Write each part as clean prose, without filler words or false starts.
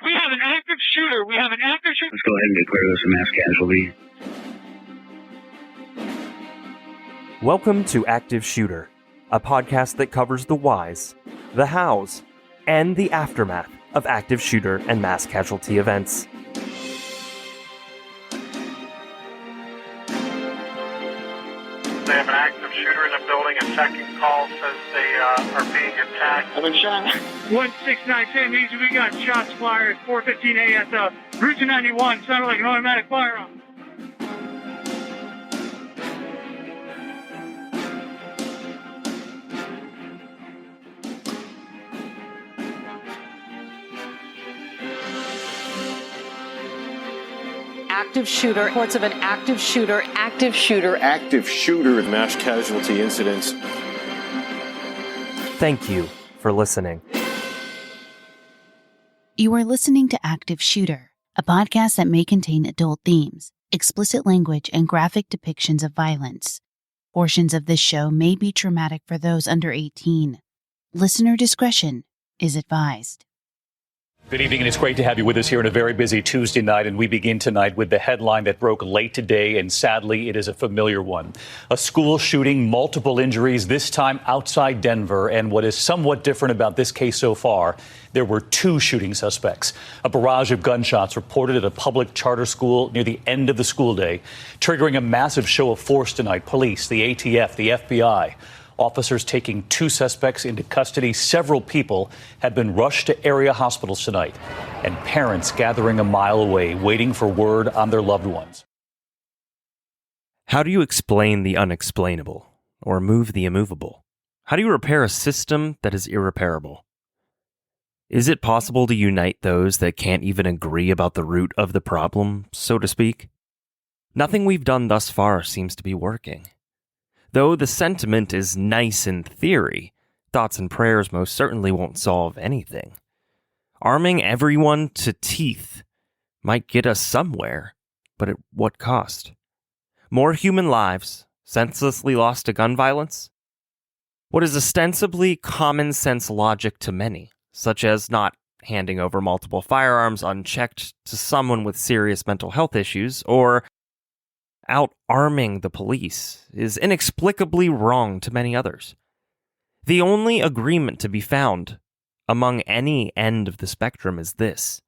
We have an active shooter. We have an active shooter. Let's go ahead and declare this a mass casualty. Welcome to Active Shooter, a podcast that covers the whys, the hows, and the aftermath of active shooter and mass casualty events. They have an active shooter in the building. A second call says they are being attacked. I've been shot. 16910 means we got shots fired. 4:15 a.m. Route 291. Sounded like an automatic firearm. Active shooter, reports of an active shooter, active shooter. Active shooter mass casualty incidents. Thank you for listening. You are listening to Active Shooter, a podcast that may contain adult themes, explicit language, and graphic depictions of violence. Portions of this show may be traumatic for those under 18. Listener discretion is advised. Good evening, and it's great to have you with us here on a very busy Tuesday night. And we begin tonight with the headline that broke late today, and sadly, it is a familiar one. A school shooting, multiple injuries, this time outside Denver. And what is somewhat different about this case so far, there were two shooting suspects. A barrage of gunshots reported at a public charter school near the end of the school day, triggering a massive show of force tonight. Police, the ATF, the FBI. Officers taking two suspects into custody. Several people have been rushed to area hospitals tonight, and parents gathering a mile away, waiting for word on their loved ones. How do you explain the unexplainable, or move the immovable? How do you repair a system that is irreparable? Is it possible to unite those that can't even agree about the root of the problem, so to speak? Nothing we've done thus far seems to be working. Though the sentiment is nice in theory, thoughts and prayers most certainly won't solve anything. Arming everyone to teeth might get us somewhere, but at what cost? More human lives, senselessly lost to gun violence? What is ostensibly common sense logic to many, such as not handing over multiple firearms unchecked to someone with serious mental health issues, or out-arming the police, is inexplicably wrong to many others. The only agreement to be found among any end of the spectrum is this: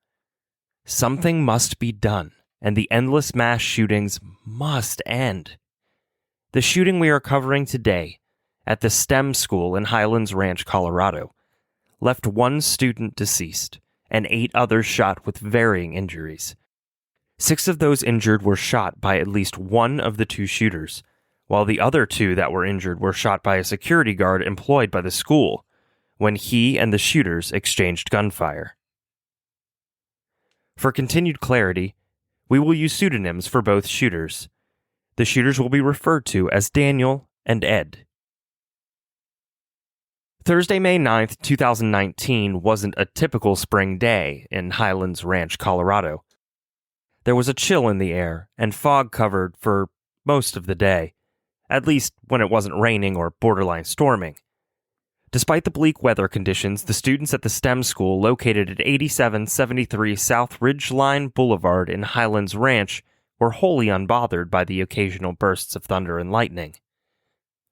something must be done, and the endless mass shootings must end. The shooting we are covering today at the STEM school in Highlands Ranch, Colorado, left one student deceased and 8 others shot with varying injuries. 6 of those injured were shot by at least one of the two shooters, while the other 2 that were injured were shot by a security guard employed by the school when he and the shooters exchanged gunfire. For continued clarity, we will use pseudonyms for both shooters. The shooters will be referred to as Daniel and Ed. Thursday, May 9th, 2019 wasn't a typical spring day in Highlands Ranch, Colorado. There was a chill in the air, and fog covered for most of the day, at least when it wasn't raining or borderline storming. Despite the bleak weather conditions, the students at the STEM school located at 8773 South Ridgeline Boulevard in Highlands Ranch were wholly unbothered by the occasional bursts of thunder and lightning.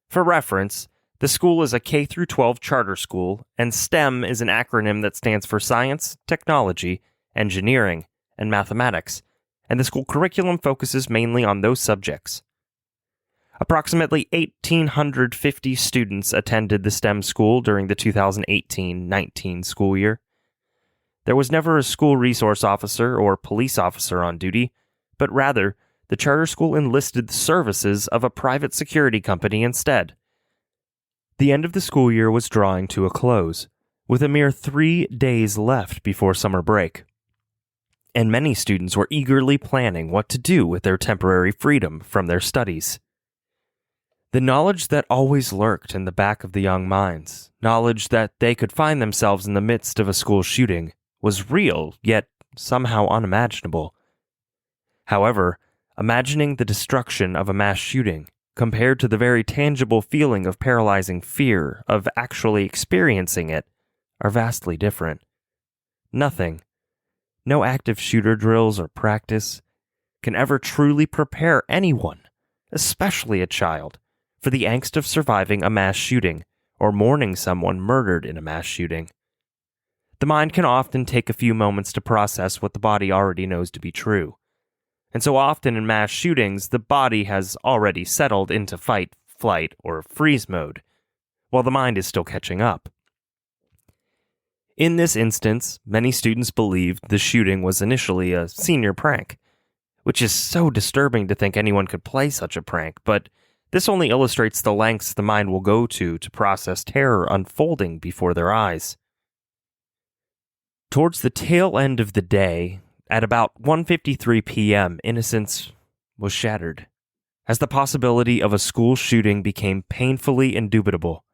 For reference, the school is a K-12 charter school, and STEM is an acronym that stands for Science, Technology, Engineering, and Mathematics, and the school curriculum focuses mainly on those subjects. Approximately 1,850 students attended the STEM school during the 2018-19 school year. There was never a school resource officer or police officer on duty, but rather, the charter school enlisted the services of a private security company instead. The end of the school year was drawing to a close, with a mere 3 days left before summer break. And many students were eagerly planning what to do with their temporary freedom from their studies. The knowledge that always lurked in the back of the young minds, knowledge that they could find themselves in the midst of a school shooting, was real, yet somehow unimaginable. However, imagining the destruction of a mass shooting, compared to the very tangible feeling of paralyzing fear of actually experiencing it, are vastly different. Nothing, no active shooter drills or practice can ever truly prepare anyone, especially a child, for the angst of surviving a mass shooting or mourning someone murdered in a mass shooting. The mind can often take a few moments to process what the body already knows to be true. And so often in mass shootings, the body has already settled into fight, flight, or freeze mode, while the mind is still catching up. In this instance, many students believed the shooting was initially a senior prank, which is so disturbing to think anyone could play such a prank, but this only illustrates the lengths the mind will go to process terror unfolding before their eyes. Towards the tail end of the day, at about 1:53 p.m., innocence was shattered, as the possibility of a school shooting became painfully indubitable.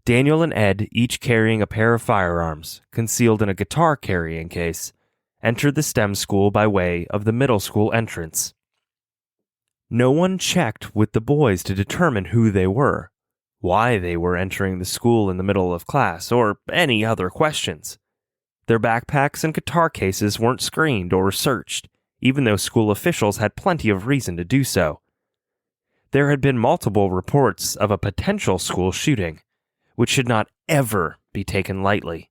Daniel and Ed, each carrying a pair of firearms, concealed in a guitar carrying case, entered the STEM school by way of the middle school entrance. No one checked with the boys to determine who they were, why they were entering the school in the middle of class, or any other questions. Their backpacks and guitar cases weren't screened or searched, even though school officials had plenty of reason to do so. There had been multiple reports of a potential school shooting, which should not ever be taken lightly.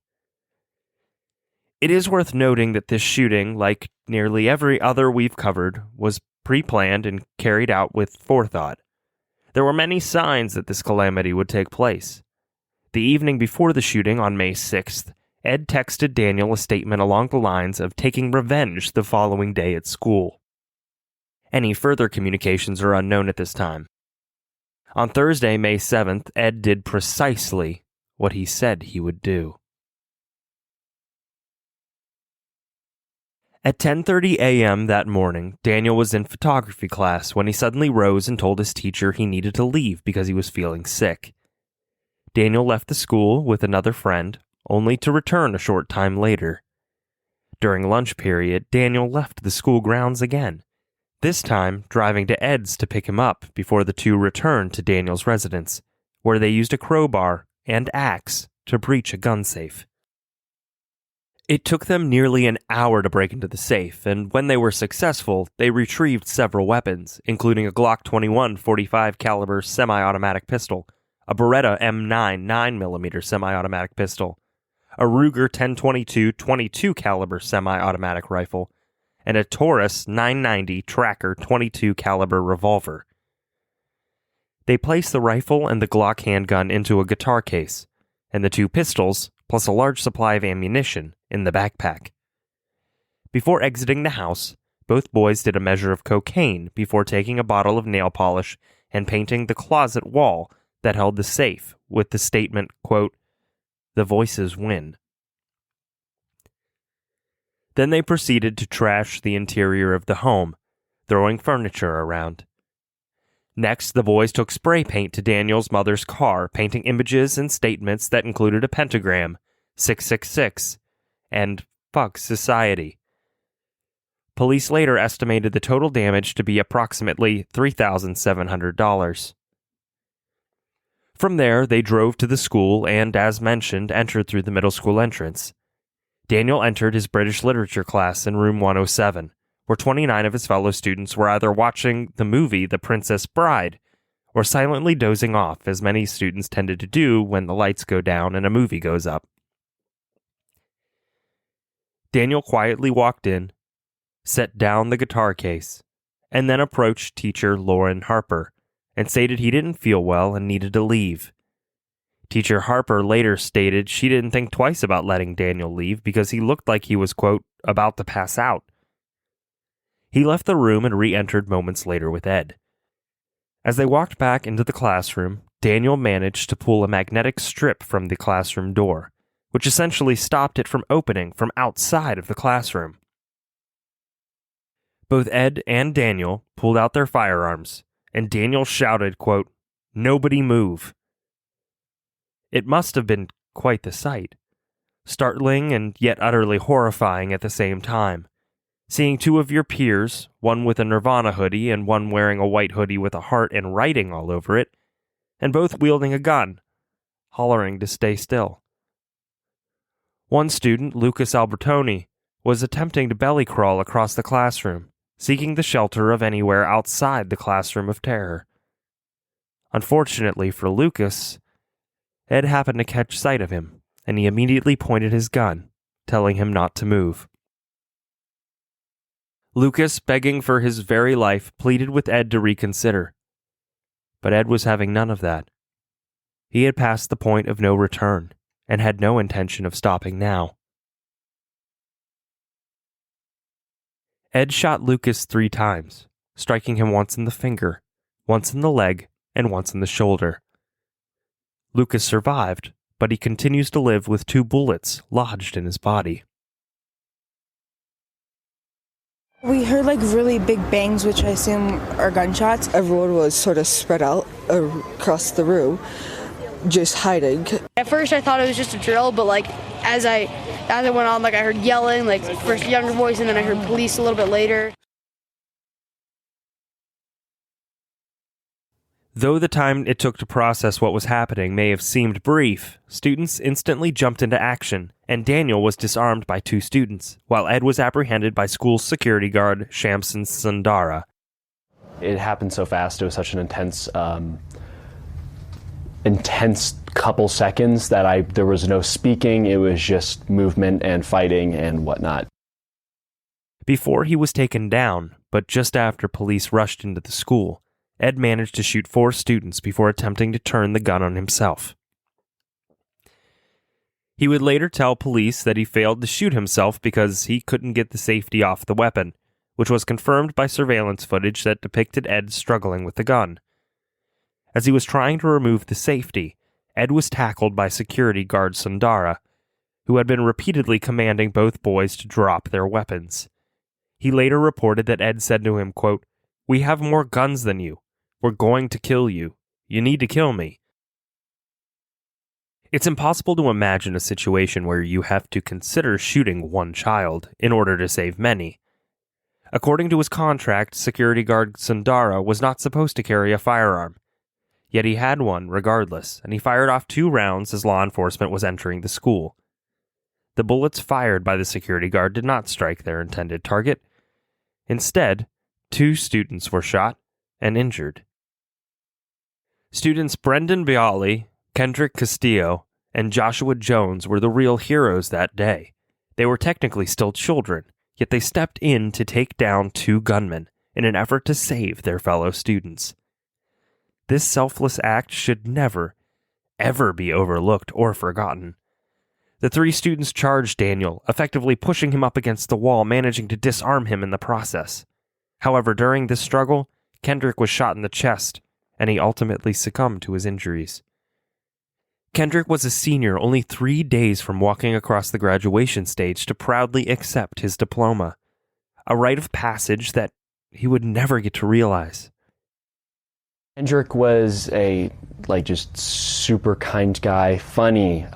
It is worth noting that this shooting, like nearly every other we've covered, was pre-planned and carried out with forethought. There were many signs that this calamity would take place. The evening before the shooting on May 6th, Ed texted Daniel a statement along the lines of taking revenge the following day at school. Any further communications are unknown at this time. On Thursday, May 7th, Ed did precisely what he said he would do. At 10:30 a.m. that morning, Daniel was in photography class when he suddenly rose and told his teacher he needed to leave because he was feeling sick. Daniel left the school with another friend, only to return a short time later. During lunch period, Daniel left the school grounds again, this time driving to Ed's to pick him up before the two returned to Daniel's residence, where they used a crowbar and axe to breach a gun safe. It took them nearly an hour to break into the safe, and when they were successful, they retrieved several weapons, including a Glock 21 .45 caliber semi-automatic pistol, a Beretta M9 9mm semi-automatic pistol, a Ruger 10/22 .22 caliber semi-automatic rifle, and a Taurus 990 Tracker .22 caliber revolver. They placed the rifle and the Glock handgun into a guitar case, and the two pistols, plus a large supply of ammunition, in the backpack. Before exiting the house, both boys did a measure of cocaine before taking a bottle of nail polish and painting the closet wall that held the safe with the statement, quote, "The voices win." Then they proceeded to trash the interior of the home, throwing furniture around. Next, the boys took spray paint to Daniel's mother's car, painting images and statements that included a pentagram, 666, and "Fuck Society." Police later estimated the total damage to be approximately $3,700. From there, they drove to the school and, as mentioned, entered through the middle school entrance. Daniel entered his British literature class in room 107, where 29 of his fellow students were either watching the movie The Princess Bride or silently dozing off, as many students tended to do when the lights go down and a movie goes up. Daniel quietly walked in, set down the guitar case, and then approached teacher Lauren Harper and stated he didn't feel well and needed to leave. Teacher Harper later stated she didn't think twice about letting Daniel leave because he looked like he was, quote, about to pass out. He left the room and re-entered moments later with Ed. As they walked back into the classroom, Daniel managed to pull a magnetic strip from the classroom door, which essentially stopped it from opening from outside of the classroom. Both Ed and Daniel pulled out their firearms, and Daniel shouted, quote, "Nobody move." It must have been quite the sight, startling and yet utterly horrifying at the same time. Seeing two of your peers, one with a Nirvana hoodie and one wearing a white hoodie with a heart and writing all over it, and both wielding a gun, hollering to stay still. One student, Lucas Albertoni, was attempting to belly crawl across the classroom, seeking the shelter of anywhere outside the classroom of terror. Unfortunately for Lucas, Ed happened to catch sight of him, and he immediately pointed his gun, telling him not to move. Lucas, begging for his very life, pleaded with Ed to reconsider. But Ed was having none of that. He had passed the point of no return, and had no intention of stopping now. Ed shot Lucas 3 times, striking him once in the finger, once in the leg, and once in the shoulder. Lucas survived, but he continues to live with 2 bullets lodged in his body. We heard really big bangs, which I assume are gunshots. Everyone was sort of spread out across the room, just hiding. At first I thought it was just a drill, but as it went on, I heard yelling, first younger voice, and then I heard police a little bit later. Though the time it took to process what was happening may have seemed brief, students instantly jumped into action, and Daniel was disarmed by 2 students, while Ed was apprehended by school security guard Shamson Sundara. It happened so fast. It was such an intense couple seconds that there was no speaking. It was just movement and fighting and whatnot. Before he was taken down, but just after police rushed into the school, Ed managed to shoot 4 students before attempting to turn the gun on himself. He would later tell police that he failed to shoot himself because he couldn't get the safety off the weapon, which was confirmed by surveillance footage that depicted Ed struggling with the gun. As he was trying to remove the safety, Ed was tackled by security guard Sundara, who had been repeatedly commanding both boys to drop their weapons. He later reported that Ed said to him, quote, "We have more guns than you. We're going to kill you. You need to kill me." It's impossible to imagine a situation where you have to consider shooting 1 child in order to save many. According to his contract, security guard Sundara was not supposed to carry a firearm. Yet he had one regardless, and he fired off 2 rounds as law enforcement was entering the school. The bullets fired by the security guard did not strike their intended target. Instead, 2 students were shot and injured. Students Brendan Bialy, Kendrick Castillo, and Joshua Jones were the real heroes that day. They were technically still children, yet they stepped in to take down 2 gunmen in an effort to save their fellow students. This selfless act should never, ever be overlooked or forgotten. The 3 students charged Daniel, effectively pushing him up against the wall, managing to disarm him in the process. However, during this struggle, Kendrick was shot in the chest, and he ultimately succumbed to his injuries. Kendrick was a senior only 3 days from walking across the graduation stage to proudly accept his diploma, a rite of passage that he would never get to realize. Kendrick was a just super kind guy, funny,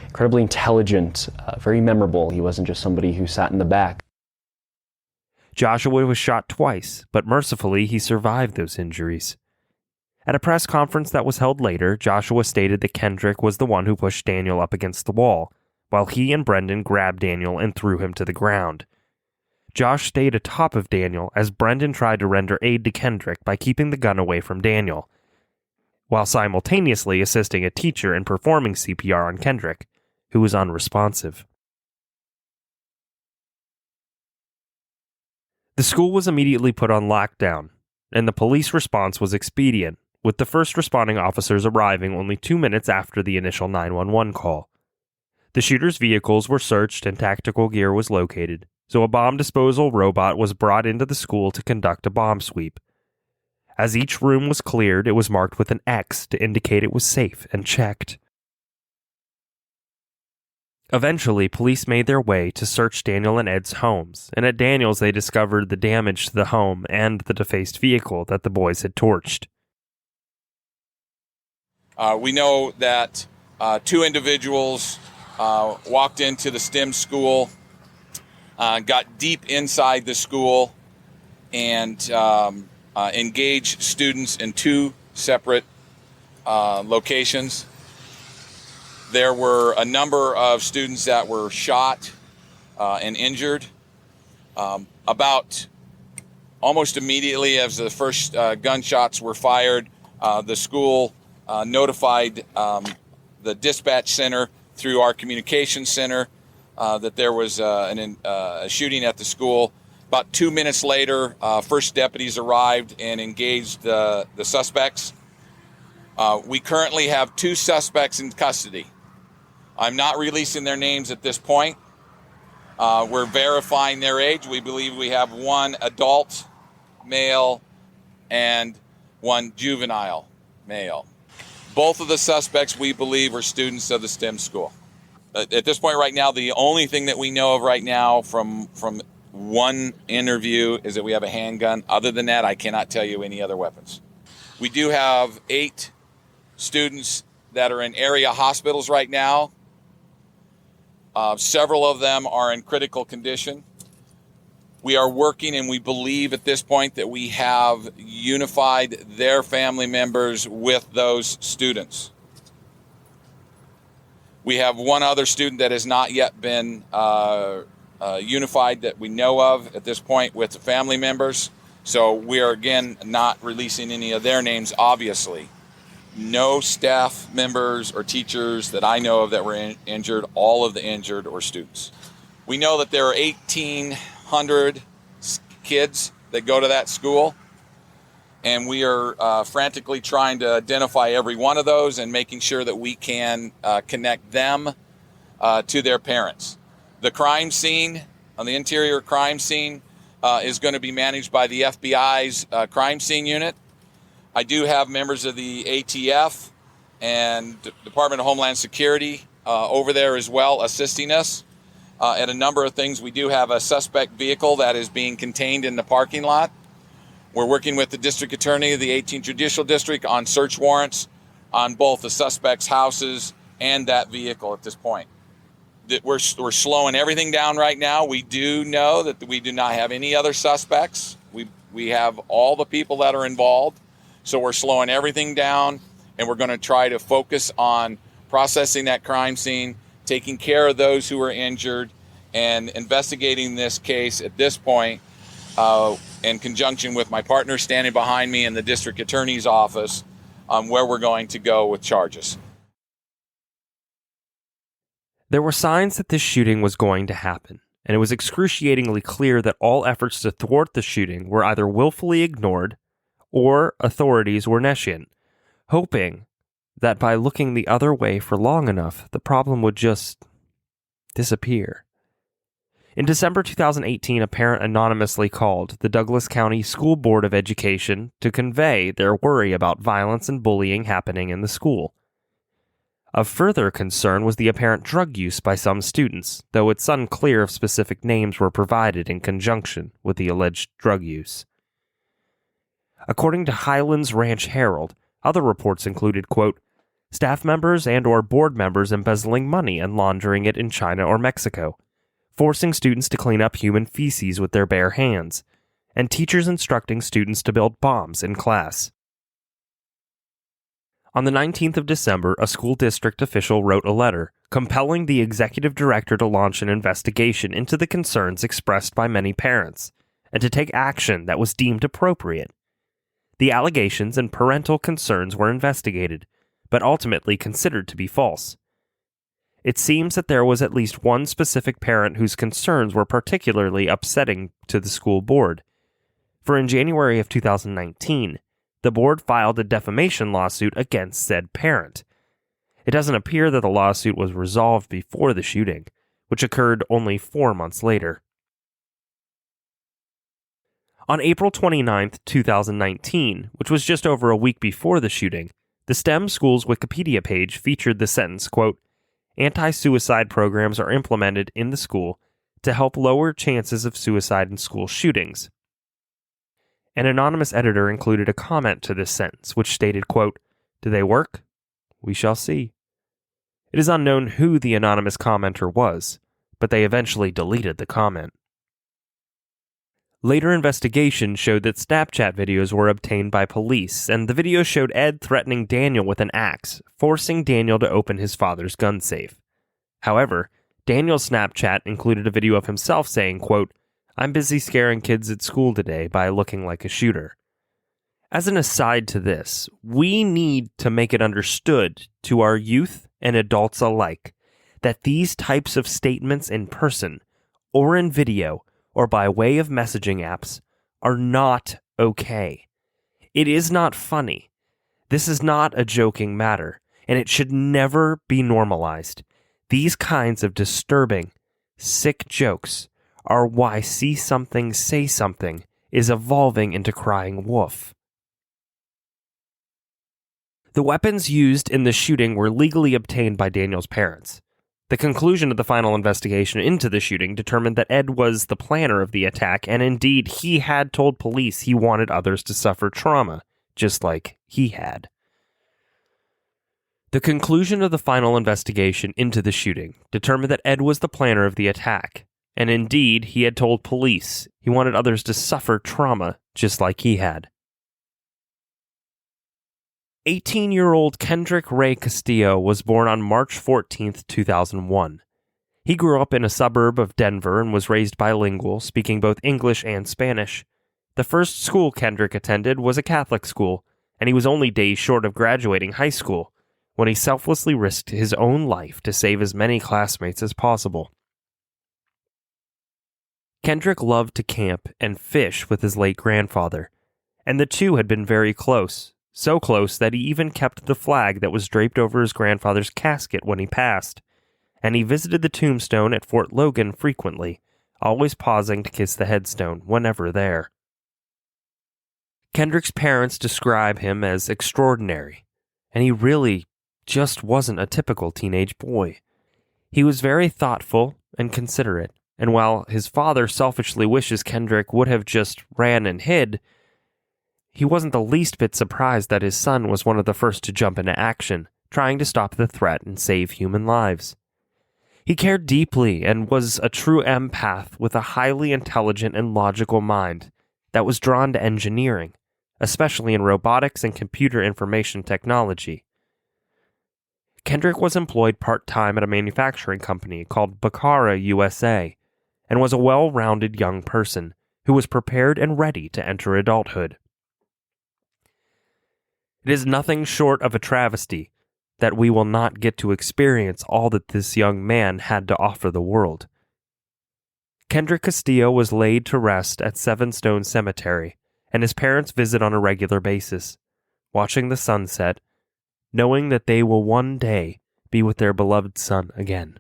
incredibly intelligent, very memorable. He wasn't just somebody who sat in the back. Joshua was shot twice, but mercifully he survived those injuries. At a press conference that was held later, Joshua stated that Kendrick was the one who pushed Daniel up against the wall, while he and Brendan grabbed Daniel and threw him to the ground. Josh stayed atop of Daniel as Brendan tried to render aid to Kendrick by keeping the gun away from Daniel, while simultaneously assisting a teacher in performing CPR on Kendrick, who was unresponsive. The school was immediately put on lockdown, and the police response was expedient, with the first responding officers arriving only 2 minutes after the initial 911 call. The shooter's vehicles were searched and tactical gear was located, so a bomb disposal robot was brought into the school to conduct a bomb sweep. As each room was cleared, it was marked with an X to indicate it was safe and checked. Eventually, police made their way to search Daniel and Ed's homes, and at Daniel's they discovered the damage to the home and the defaced vehicle that the boys had torched. We know that 2 individuals walked into the STEM school, got deep inside the school, and engaged students in 2 separate locations. There were a number of students that were shot and injured. About almost immediately as the first gunshots were fired, the school notified the dispatch center through our communications center that there was a shooting at the school. About 2 minutes later, first deputies arrived and engaged the suspects. We currently have 2 suspects in custody. I'm not releasing their names at this point. We're verifying their age. We believe we have 1 adult male and 1 juvenile male. Both of the suspects, we believe, are students of the STEM school. At this point right now, the only thing that we know of right now from one interview is that we have a handgun. Other than that, I cannot tell you any other weapons. We do have 8 students that are in area hospitals right now. Several of them are in critical condition. We are working, and we believe at this point that we have unified their family members with those students. We have 1 other student that has not yet been unified that we know of at this point with the family members. So we are, again, not releasing any of their names, obviously. No staff members or teachers that I know of that were injured. All of the injured or students. We know that there are 1,800 kids that go to that school, and we are frantically trying to identify every one of those and making sure that we can connect them to their parents. The crime scene, on the interior crime scene, is going to be managed by the FBI's crime scene unit. I do have members of the ATF and Department of Homeland Security over there as well, assisting us at a number of things. We do have a suspect vehicle that is being contained in the parking lot. We're working with the District Attorney of the 18th Judicial District on search warrants on both the suspects' houses and that vehicle at this point. We're slowing everything down right now. We do know that we do not have any other suspects. We have all the people that are involved. So we're slowing everything down, and we're going to try to focus on processing that crime scene, taking care of those who are injured, and investigating this case at this point in conjunction with my partner standing behind me in the district attorney's office on where we're going to go with charges. There were signs that this shooting was going to happen, and it was excruciatingly clear that all efforts to thwart the shooting were either willfully ignored or authorities were nescient, hoping that by looking the other way for long enough, the problem would just disappear. In December 2018, a parent anonymously called the Douglas County School Board of Education to convey their worry about violence and bullying happening in the school. Of further concern was the apparent drug use by some students, though it's unclear if specific names were provided in conjunction with the alleged drug use. According to Highlands Ranch Herald, other reports included, quote, staff members and or board members embezzling money and laundering it in China or Mexico, forcing students to clean up human feces with their bare hands, and teachers instructing students to build bombs in class. On the 19th of December, a school district official wrote a letter compelling the executive director to launch an investigation into the concerns expressed by many parents and to take action that was deemed appropriate. The allegations and parental concerns were investigated, but ultimately considered to be false. It seems that there was at least one specific parent whose concerns were particularly upsetting to the school board. For in January of 2019, the board filed a defamation lawsuit against said parent. It doesn't appear that the lawsuit was resolved before the shooting, which occurred only 4 months later. On April 29, 2019, which was just over a week before the shooting, the STEM school's Wikipedia page featured the sentence, quote, anti-suicide programs are implemented in the school to help lower chances of suicide and school shootings. An anonymous editor included a comment to this sentence, which stated, quote, do they work? We shall see. It is unknown who the anonymous commenter was, but they eventually deleted the comment. Later investigation showed that Snapchat videos were obtained by police, and the video showed Ed threatening Daniel with an axe, forcing Daniel to open his father's gun safe. However, Daniel's Snapchat included a video of himself saying, quote, "I'm busy scaring kids at school today by looking like a shooter." As an aside to this, we need to make it understood to our youth and adults alike that these types of statements in person or in video or by way of messaging apps are not okay. It is not funny. This is not a joking matter, and it should never be normalized. These kinds of disturbing, sick jokes are why See Something, Say Something is evolving into crying wolf. The weapons used in the shooting were legally obtained by Daniel's parents. The conclusion of the final investigation into the shooting determined that Ed was the planner of the attack, and indeed he had told police he wanted others to suffer trauma, just like he had. The conclusion of the final investigation into the shooting determined that Ed was the planner of the attack, and indeed he had told police he wanted others to suffer trauma, just like he had. 18-year-old Kendrick Ray Castillo was born on March 14, 2001. He grew up in a suburb of Denver and was raised bilingual, speaking both English and Spanish. The first school Kendrick attended was a Catholic school, and he was only days short of graduating high school when he selflessly risked his own life to save as many classmates as possible. Kendrick loved to camp and fish with his late grandfather, and the two had been very close. So close that he even kept the flag that was draped over his grandfather's casket when he passed, and he visited the tombstone at Fort Logan frequently, always pausing to kiss the headstone whenever there. Kendrick's parents describe him as extraordinary, and he really just wasn't a typical teenage boy. He was very thoughtful and considerate, and while his father selfishly wishes Kendrick would have just ran and hid, he wasn't the least bit surprised that his son was one of the first to jump into action, trying to stop the threat and save human lives. He cared deeply and was a true empath with a highly intelligent and logical mind that was drawn to engineering, especially in robotics and computer information technology. Kendrick was employed part-time at a manufacturing company called Bacara USA and was a well-rounded young person who was prepared and ready to enter adulthood. It is nothing short of a travesty that we will not get to experience all that this young man had to offer the world. Kendrick Castillo was laid to rest at Seven Stone Cemetery, and his parents visit on a regular basis, watching the sunset, knowing that they will one day be with their beloved son again.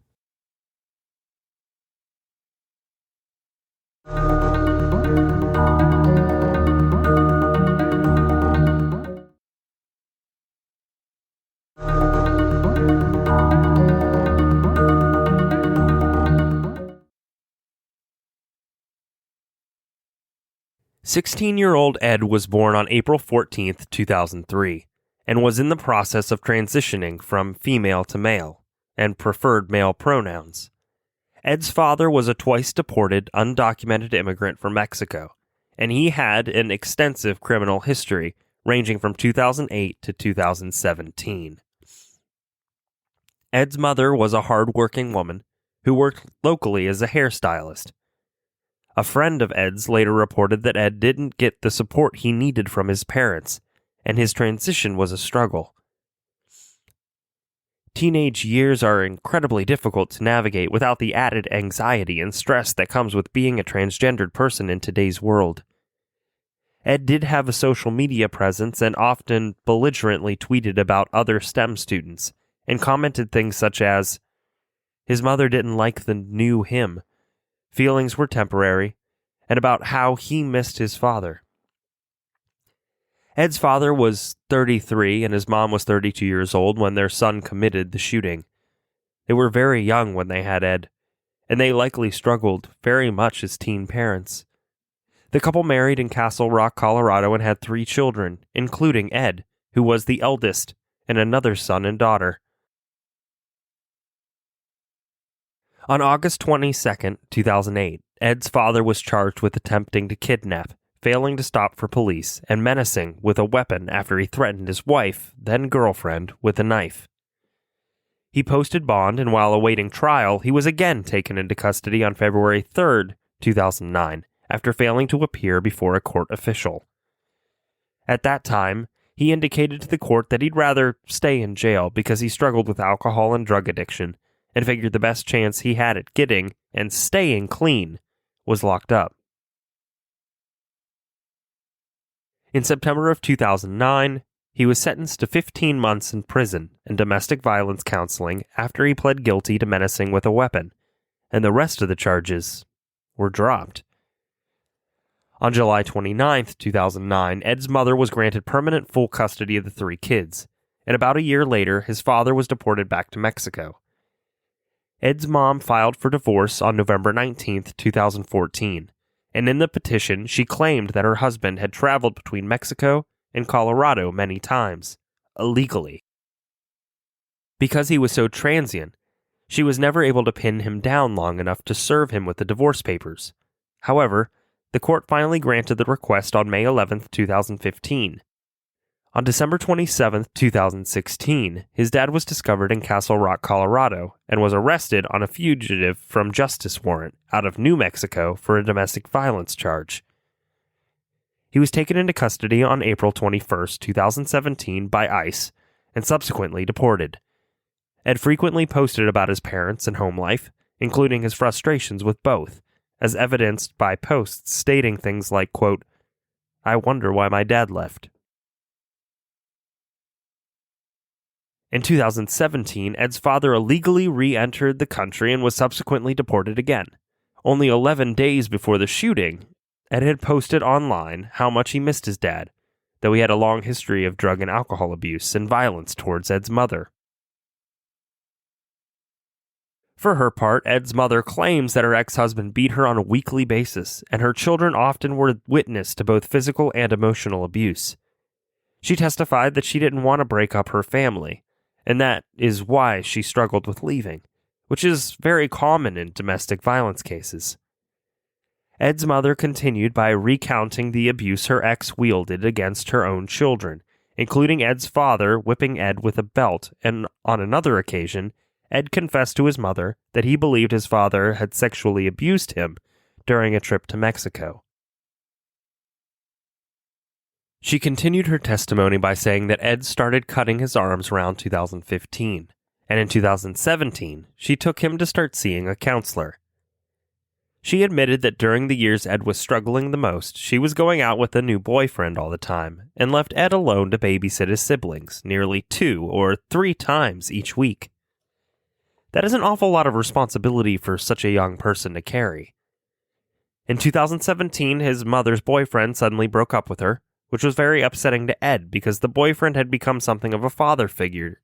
"16-year-old Ed was born on April 14, 2003, and was in the process of transitioning from female to male, and preferred male pronouns. Ed's father was a twice-deported, undocumented immigrant from Mexico, and he had an extensive criminal history ranging from 2008 to 2017. Ed's mother was a hard-working woman who worked locally as a hairstylist. A friend of Ed's later reported that Ed didn't get the support he needed from his parents, and his transition was a struggle. Teenage years are incredibly difficult to navigate without the added anxiety and stress that comes with being a transgendered person in today's world. Ed did have a social media presence and often belligerently tweeted about other STEM students and commented things such as, his mother didn't like the new him, feelings were temporary, and about how he missed his father. Ed's father was 33 and his mom was 32 years old when their son committed the shooting. They were very young when they had Ed, and they likely struggled very much as teen parents. The couple married in Castle Rock, Colorado, and had 3 children, including Ed, who was the eldest, and another son and daughter. On August 22, 2008, Ed's father was charged with attempting to kidnap, failing to stop for police, and menacing with a weapon after he threatened his wife, then girlfriend, with a knife. He posted bond, and while awaiting trial, he was again taken into custody on February 3rd, 2009, after failing to appear before a court official. At that time, he indicated to the court that he'd rather stay in jail because he struggled with alcohol and drug addiction, and figured the best chance he had at getting and staying clean was locked up. In September of 2009, he was sentenced to 15 months in prison and domestic violence counseling after he pled guilty to menacing with a weapon, and the rest of the charges were dropped. On July 29, 2009, Ed's mother was granted permanent full custody of the 3 kids, and about a year later, his father was deported back to Mexico. Ed's mom filed for divorce on November 19, 2014, and in the petition, she claimed that her husband had traveled between Mexico and Colorado many times, illegally. Because he was so transient, she was never able to pin him down long enough to serve him with the divorce papers. However, the court finally granted the request on May 11, 2015. On December 27, 2016, his dad was discovered in Castle Rock, Colorado, and was arrested on a fugitive from justice warrant out of New Mexico for a domestic violence charge. He was taken into custody on April 21, 2017 by ICE and subsequently deported. Ed frequently posted about his parents and home life, including his frustrations with both, as evidenced by posts stating things like, quote, "I wonder why my dad left." In 2017, Ed's father illegally re-entered the country and was subsequently deported again. Only 11 days before the shooting, Ed had posted online how much he missed his dad, though he had a long history of drug and alcohol abuse and violence towards Ed's mother. For her part, Ed's mother claims that her ex-husband beat her on a weekly basis, and her children often were witness to both physical and emotional abuse. She testified that she didn't want to break up her family, and that is why she struggled with leaving, which is very common in domestic violence cases. Ed's mother continued by recounting the abuse her ex wielded against her own children, including Ed's father whipping Ed with a belt, and on another occasion, Ed confessed to his mother that he believed his father had sexually abused him during a trip to Mexico. She continued her testimony by saying that Ed started cutting his arms around 2015, and in 2017, she took him to start seeing a counselor. She admitted that during the years Ed was struggling the most, she was going out with a new boyfriend all the time, and left Ed alone to babysit his siblings nearly 2 or 3 times each week. That is an awful lot of responsibility for such a young person to carry. In 2017, his mother's boyfriend suddenly broke up with her, which was very upsetting to Ed because the boyfriend had become something of a father figure.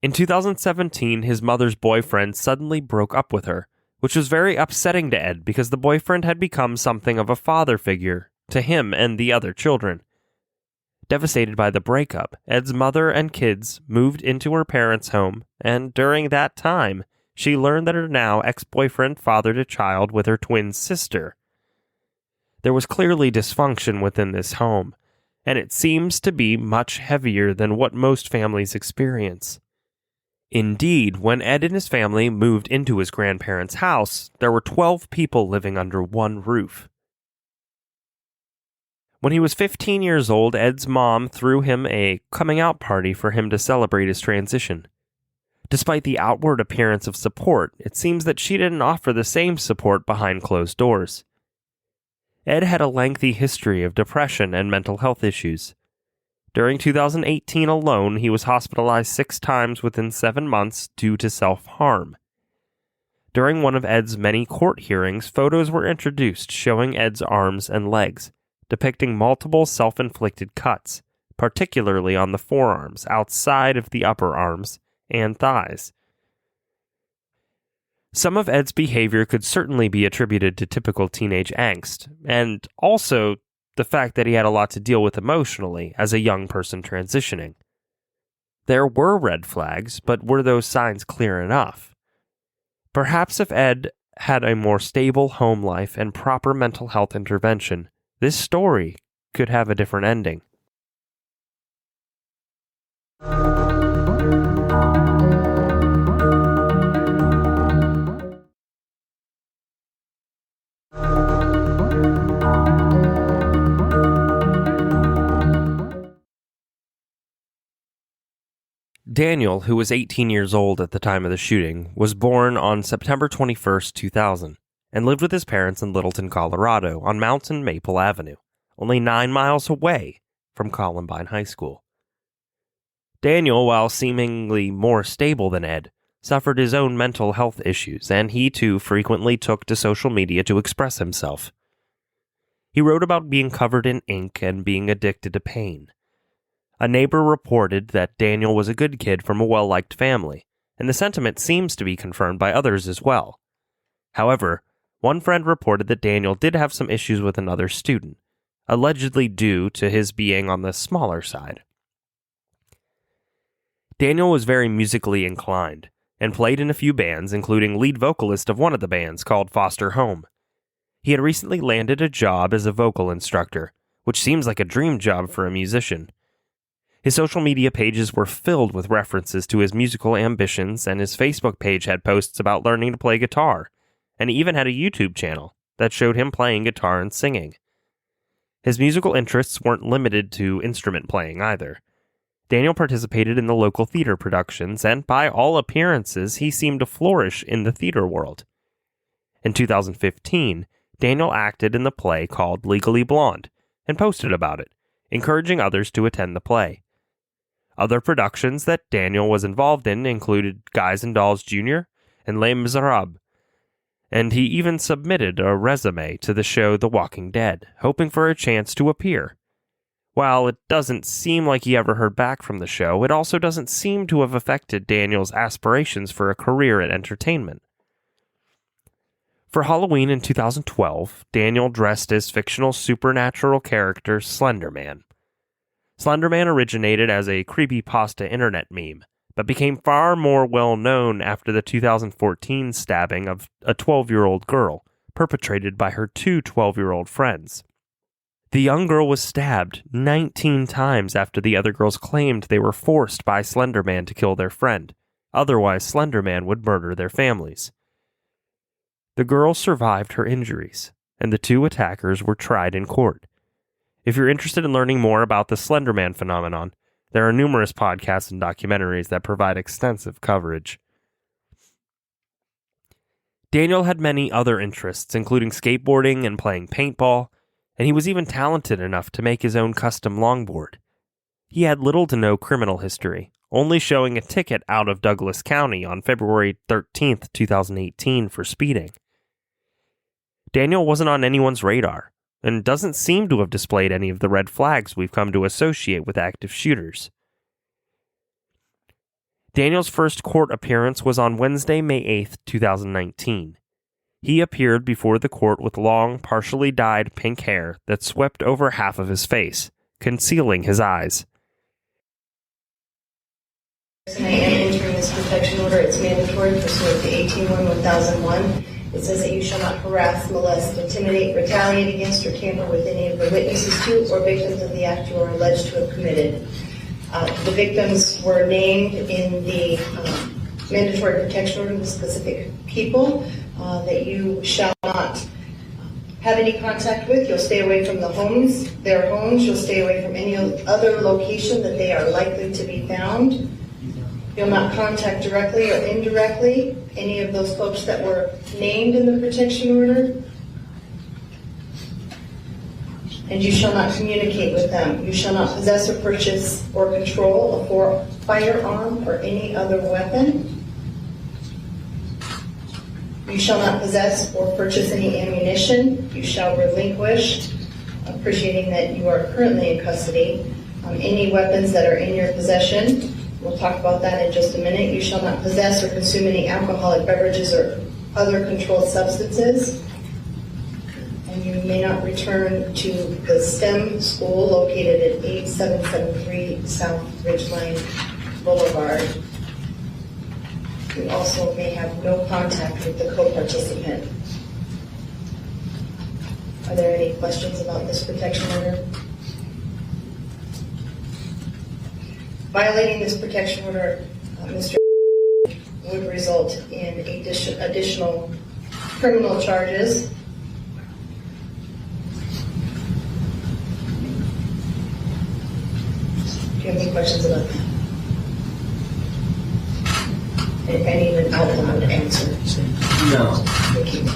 In 2017, his mother's boyfriend suddenly broke up with her, which was very upsetting to Ed because the boyfriend had become something of a father figure to him and the other children. Devastated by the breakup, Ed's mother and kids moved into her parents' home, and during that time, she learned that her now ex-boyfriend fathered a child with her twin sister. There was clearly dysfunction within this home, and it seems to be much heavier than what most families experience. Indeed, when Ed and his family moved into his grandparents' house, there were 12 people living under one roof. When he was 15 years old, Ed's mom threw him a coming-out party for him to celebrate his transition. Despite the outward appearance of support, it seems that she didn't offer the same support behind closed doors. Ed had a lengthy history of depression and mental health issues. During 2018 alone, he was hospitalized 6 times within 7 months due to self-harm. During one of Ed's many court hearings, photos were introduced showing Ed's arms and legs, depicting multiple self-inflicted cuts, particularly on the forearms, outside of the upper arms, and thighs. Some of Ed's behavior could certainly be attributed to typical teenage angst, and also the fact that he had a lot to deal with emotionally as a young person transitioning. There were red flags, but were those signs clear enough? Perhaps if Ed had a more stable home life and proper mental health intervention, this story could have a different ending. Daniel, who was 18 years old at the time of the shooting, was born on September 21st, 2000, and lived with his parents in Littleton, Colorado, on Mountain Maple Avenue, only 9 miles away from Columbine High School. Daniel, while seemingly more stable than Ed, suffered his own mental health issues, and he too frequently took to social media to express himself. He wrote about being covered in ink and being addicted to pain. A neighbor reported that Daniel was a good kid from a well-liked family, and the sentiment seems to be confirmed by others as well. However, one friend reported that Daniel did have some issues with another student, allegedly due to his being on the smaller side. Daniel was very musically inclined, and played in a few bands, including lead vocalist of one of the bands called Foster Home. He had recently landed a job as a vocal instructor, which seems like a dream job for a musician. His social media pages were filled with references to his musical ambitions, and his Facebook page had posts about learning to play guitar, and he even had a YouTube channel that showed him playing guitar and singing. His musical interests weren't limited to instrument playing either. Daniel participated in the local theater productions, and by all appearances, he seemed to flourish in the theater world. In 2015, Daniel acted in the play called Legally Blonde, and posted about it, encouraging others to attend the play. Other productions that Daniel was involved in included Guys and Dolls Jr. and Les Miserables, and he even submitted a resume to the show The Walking Dead, hoping for a chance to appear. While it doesn't seem like he ever heard back from the show, it also doesn't seem to have affected Daniel's aspirations for a career in entertainment. For Halloween in 2012, Daniel dressed as fictional supernatural character Slender Man. Slender Man originated as a creepypasta internet meme, but became far more well-known after the 2014 stabbing of a 12-year-old girl, perpetrated by her two 12-year-old friends. The young girl was stabbed 19 times after the other girls claimed they were forced by Slender Man to kill their friend. Otherwise, Slender Man would murder their families. The girl survived her injuries, and the two attackers were tried in court. If you're interested in learning more about the Slender Man phenomenon, there are numerous podcasts and documentaries that provide extensive coverage. Daniel had many other interests, including skateboarding and playing paintball, and he was even talented enough to make his own custom longboard. He had little to no criminal history, only showing a ticket out of Douglas County on February 13, 2018 for speeding. Daniel wasn't on anyone's radar, and doesn't seem to have displayed any of the red flags we've come to associate with active shooters. Daniel's first court appearance was on Wednesday, May 8, 2019. He appeared before the court with long, partially dyed pink hair that swept over half of his face, concealing his eyes. I am entering this protection order. It's mandatory pursuant to 18-1001. It says that you shall not harass, molest, intimidate, retaliate against, or tamper with any of the witnesses to or victims of the act you are alleged to have committed. The victims were named in the mandatory protection order, the specific people that you shall not have any contact with. You'll stay away from their homes. You'll stay away from any other location that they are likely to be found. You'll not contact directly or indirectly any of those folks that were named in the protection order. And you shall not communicate with them. You shall not possess or purchase or control a firearm or any other weapon. You shall not possess or purchase any ammunition. You shall relinquish, appreciating that you are currently in custody, any weapons that are in your possession. We'll talk about that in just a minute. You shall not possess or consume any alcoholic beverages or other controlled substances. And you may not return to the STEM school located at 8773 South Ridgeline Boulevard. You also may have no contact with the co-participant. Are there any questions about this protection order? Violating this protection order, Mr. would result in additional criminal charges. Do you have any questions about that? If I need an out loud answer. No. Thank you.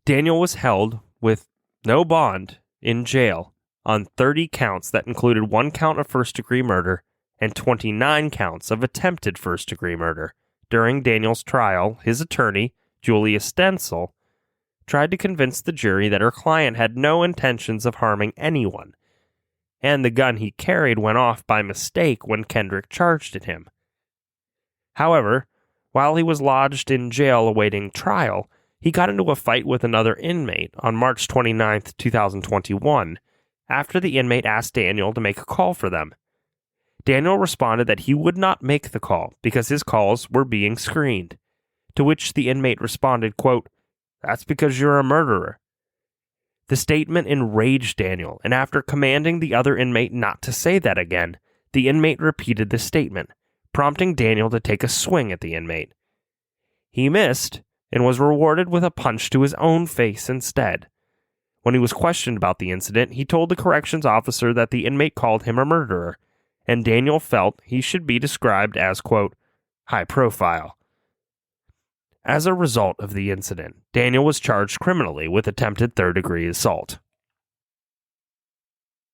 Daniel was held with no bond in jail on 30 counts that included 1 count of first-degree murder and 29 counts of attempted first-degree murder. During Daniel's trial, his attorney, Julia Stenzel, tried to convince the jury that her client had no intentions of harming anyone, and the gun he carried went off by mistake when Kendrick charged at him. However, while he was lodged in jail awaiting trial, he got into a fight with another inmate on March 29, 2021, after the inmate asked Daniel to make a call for them. Daniel responded that he would not make the call because his calls were being screened, to which the inmate responded, quote, "That's because you're a murderer." The statement enraged Daniel, and after commanding the other inmate not to say that again, the inmate repeated the statement, prompting Daniel to take a swing at the inmate. He missed and was rewarded with a punch to his own face instead. When he was questioned about the incident, he told the corrections officer that the inmate called him a murderer, and Daniel felt he should be described as, quote, high profile. As a result of the incident, Daniel was charged criminally with attempted third-degree assault.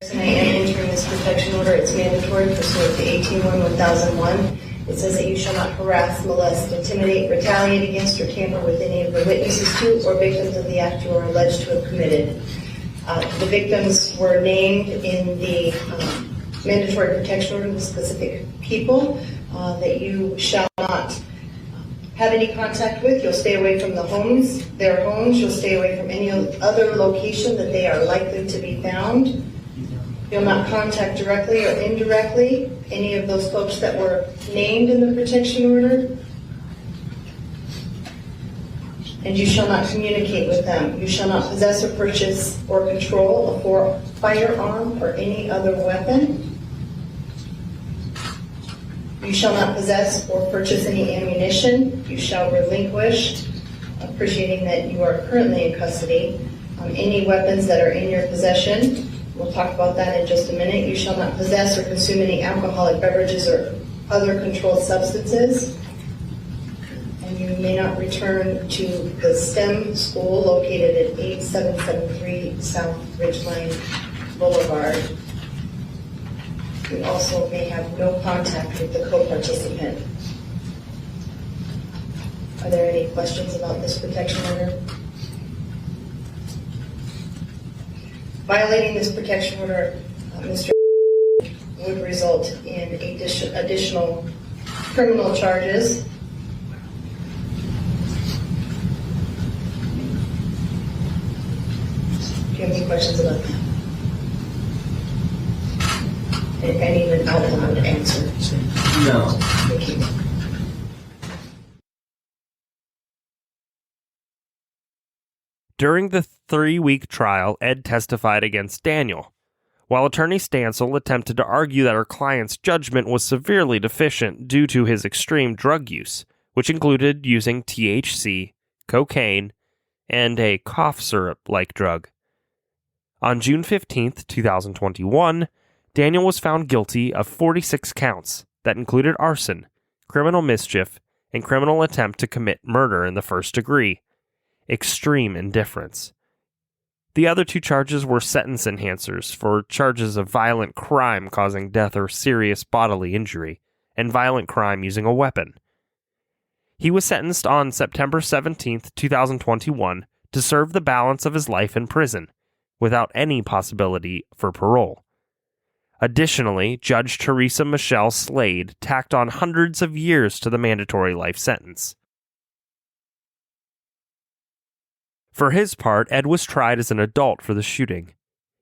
I am entering this protection order. It's mandatory pursuant to 18-1001. It says that you shall not harass, molest, intimidate, retaliate against, or tamper with any of the witnesses to or victims of the act you are alleged to have committed. The victims were named in the mandatory protection order, the specific people that you shall not have any contact with. You'll stay away from their homes. You'll stay away from any other location that they are likely to be found. You'll not contact directly or indirectly any of those folks that were named in the protection order. And you shall not communicate with them. You shall not possess or purchase or control a firearm or any other weapon. You shall not possess or purchase any ammunition. You shall relinquish, appreciating that you are currently in custody, any weapons that are in your possession. We'll talk about that in just a minute. You shall not possess or consume any alcoholic beverages or other controlled substances. And you may not return to the STEM school located at 8773 South Ridgeline Boulevard. You also may have no contact with the co-participant. Are there any questions about this protection order? Violating this protection order, Mr. would result in additional criminal charges. Do you have any questions about that? I need an out loud answer. No. Thank you. During the 3-week trial, Ed testified against Daniel, while attorney Stansel attempted to argue that her client's judgment was severely deficient due to his extreme drug use, which included using THC, cocaine, and a cough syrup-like drug. On June 15, 2021, Daniel was found guilty of 46 counts that included arson, criminal mischief, and criminal attempt to commit murder in the first degree. Extreme indifference. The other 2 charges were sentence enhancers for charges of violent crime causing death or serious bodily injury, and violent crime using a weapon. He was sentenced on September 17, 2021, to serve the balance of his life in prison, without any possibility for parole. Additionally, Judge Teresa Michelle Slade tacked on hundreds of years to the mandatory life sentence. For his part, Ed was tried as an adult for the shooting.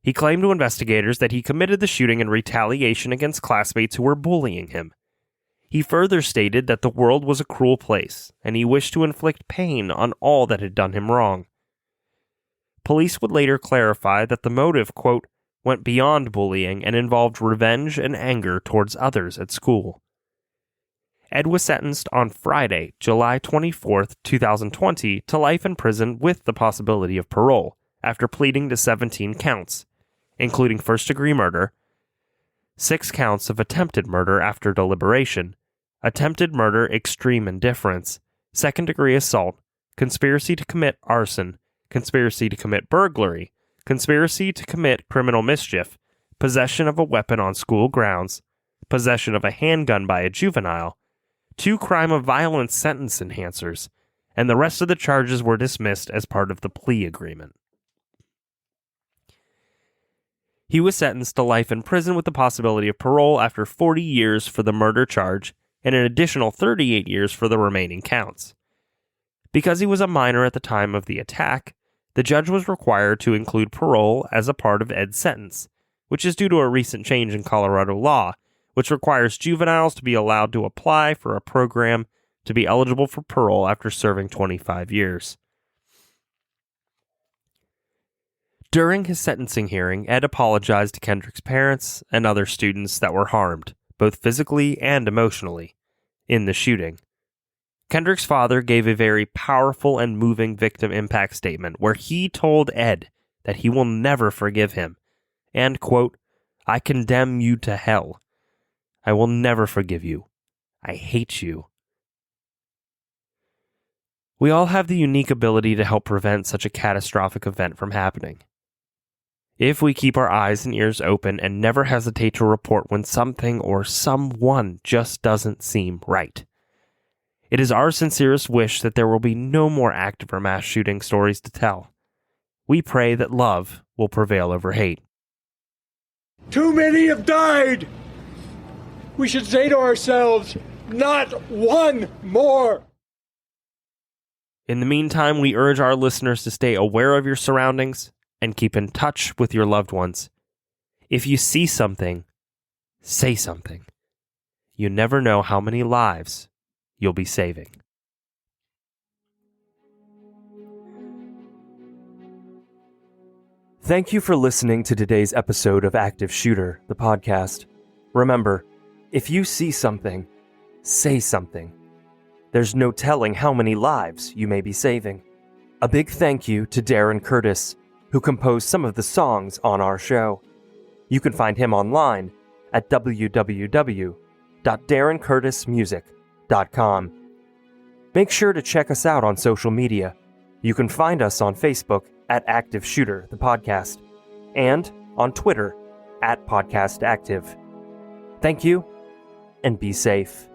He claimed to investigators that he committed the shooting in retaliation against classmates who were bullying him. He further stated that the world was a cruel place, and he wished to inflict pain on all that had done him wrong. Police would later clarify that the motive, quote, went beyond bullying and involved revenge and anger towards others at school. Ed was sentenced on Friday, July 24, 2020, to life in prison with the possibility of parole, after pleading to 17 counts, including first-degree murder, 6 counts of attempted murder after deliberation, attempted murder extreme indifference, second-degree assault, conspiracy to commit arson, conspiracy to commit burglary, conspiracy to commit criminal mischief, possession of a weapon on school grounds, possession of a handgun by a juvenile, 2 crime of violence sentence enhancers, and the rest of the charges were dismissed as part of the plea agreement. He was sentenced to life in prison with the possibility of parole after 40 years for the murder charge and an additional 38 years for the remaining counts. Because he was a minor at the time of the attack, the judge was required to include parole as a part of Ed's sentence, which is due to a recent change in Colorado law, which requires juveniles to be allowed to apply for a program to be eligible for parole after serving 25 years. During his sentencing hearing, Ed apologized to Kendrick's parents and other students that were harmed, both physically and emotionally, in the shooting. Kendrick's father gave a very powerful and moving victim impact statement where he told Ed that he will never forgive him, and, quote, "I condemn you to hell. I will never forgive you. I hate you." We all have the unique ability to help prevent such a catastrophic event from happening. If we keep our eyes and ears open and never hesitate to report when something or someone just doesn't seem right. It is our sincerest wish that there will be no more active or mass shooting stories to tell. We pray that love will prevail over hate. Too many have died. We should say to ourselves, not one more. In the meantime, we urge our listeners to stay aware of your surroundings and keep in touch with your loved ones. If you see something, say something. You never know how many lives you'll be saving. Thank you for listening to today's episode of Active Shooter, the podcast. Remember, if you see something, say something. There's no telling how many lives you may be saving. A big thank you to Darren Curtis, who composed some of the songs on our show. You can find him online at www.darrencurtismusic.com. Make sure to check us out on social media. You can find us on Facebook at Active Shooter, the podcast, and on Twitter at Podcast Active. Thank you, and be safe.